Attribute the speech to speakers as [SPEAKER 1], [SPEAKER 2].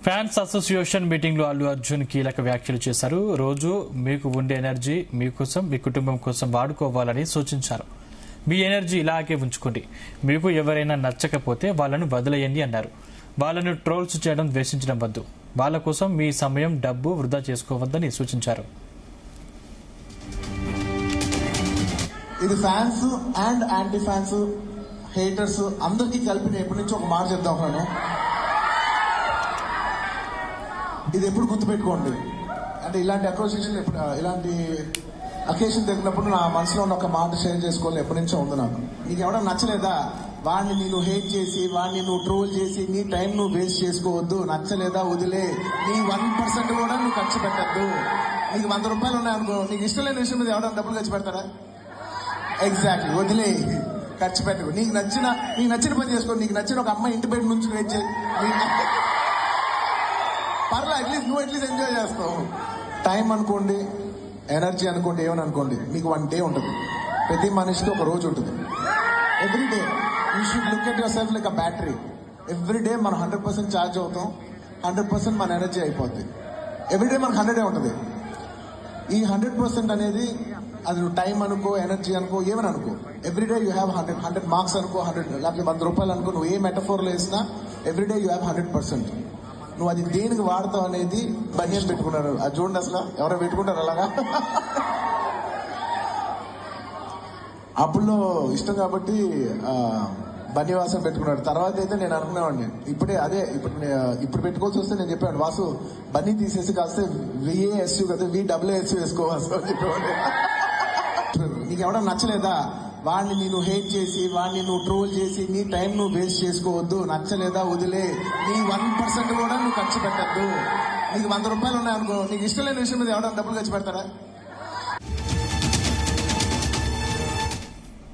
[SPEAKER 1] Fans association meeting లో అల్లు అర్జున్ కీలక వ్యాఖ్యలు చేశారు. రోజు మీకు ఉండే ఎనర్జీ మీకోసం, మీ కుటుంబం కోసం వాడుకోవాలని సూచించారు. మీ ఎనర్జీ ఇలాగే ఉంచుకోండి. మీకు ఎవరైనా నచ్చకపోతే వాళ్ళను వదిలేయండి అన్నారు. వాళ్ళను ట్రోల్స్ చేయడం, ద్వేషించడం వద్దు. వాళ్ళ కోసం మీ సమయం, డబ్బు వృధా చేసుకోవద్దని సూచించారు.
[SPEAKER 2] ఇది fans and anti fans, haters అందరికీ కలిపి ఎప్పటి నుంచి ఒక మాట చెప్తా ఉన్నాను. ఇది ఎప్పుడు గుర్తుపెట్టుకోండి. అంటే ఇలాంటి అసోసియేషన్ ఇలాంటి అకేషన్ జరిగినప్పుడు నా మనసులో ఉన్న ఒక మాట షేర్ చేసుకోవాలి ఎప్పటి నుంచో ఉంది నాకు. నీకు ఎవడన్నా నచ్చలేదా, వాడిని నేను హేట్ చేసి, వాడిని నువ్వు ట్రోల్ చేసి నీ టైం నువ్వు వేస్ట్ చేసుకోవద్దు. నచ్చలేదా వదిలే. నీ 1% కూడా నువ్వు ఖర్చు పెట్టద్దు. నీకు 100 రూపాయలు ఉన్నాయనుకో, నీకు ఇష్టం లేని విషయం మీద ఎవడన్నా డబ్బులు ఖర్చు పెడతారా? ఎగ్జాక్ట్లీ, వదిలే, ఖర్చు పెట్టకు. నీకు నచ్చిన పని చేసుకో. నీకు నచ్చిన ఒక అమ్మాయి ఇంటి బయట నుంచి వెయిట్ చేయి, పర్లే, అట్లీస్ట్ నువ్వు అట్లీస్ట్ ఎంజాయ్ చేస్తావు. టైం అనుకోండి, ఎనర్జీ అనుకోండి, ఏమని అనుకోండి, నీకు 1 డే ఉంటుంది. ప్రతి మనిషికి ఒక రోజు ఉంటుంది. Every day you should look at your self like a battery. Every day మనం 100% ఛార్జ్ అవుతాం, 100% మన ఎనర్జీ అయిపోద్ది. ఎవ్రీ డే మనకు 100 ఉంటుంది. ఈ 100% అనేది అది నువ్వు టైం అనుకో, ఎనర్జీ అనుకో, ఏమని అనుకో, every day you have 100 marks అనుకో, 100 లేకపోతే 100 రూపాయలు అనుకో, నువ్వు ఏ మెటఫోర్లో వేసినా ఎవ్రీ డే యూ హ్యావ్ 100%. నువ్వు అది దేనికి వాడతావు అనేది బనియన్ పెట్టుకున్నారు. అది చూడండి, అసలు ఎవరో పెట్టుకుంటారు అలాగా. అప్పుల్లో ఇష్టం కాబట్టి బన్యవాసం పెట్టుకున్నాడు. తర్వాత అయితే నేను అనుకునేవాడిని, ఇప్పుడు పెట్టుకోవాల్సి వస్తే నేను చెప్పాను, వాసు బన్నీ తీసేసి కాస్తే VASU కదా, VAASU వేసుకోవాల్సి అని చెప్పేవాడు. నీకు ఎవడన్నా నచ్చలేదా, వాడిని నేను హేట్ చేసి, వాడిని నువ్వు ట్రోల్ చేసి నీ టైం నువ్వు వేస్ట్ చేసుకోవద్దు. నచ్చలేదా వదిలే. నీ 1% కూడా నువ్వు ఖర్చు పెట్టద్దు. నీకు 100 రూపాయలు ఉన్నాయనుకో, నీకు ఇష్టం లేని విషయం మీద ఎవడన్నా డబ్బులు ఖర్చు పెడతారా?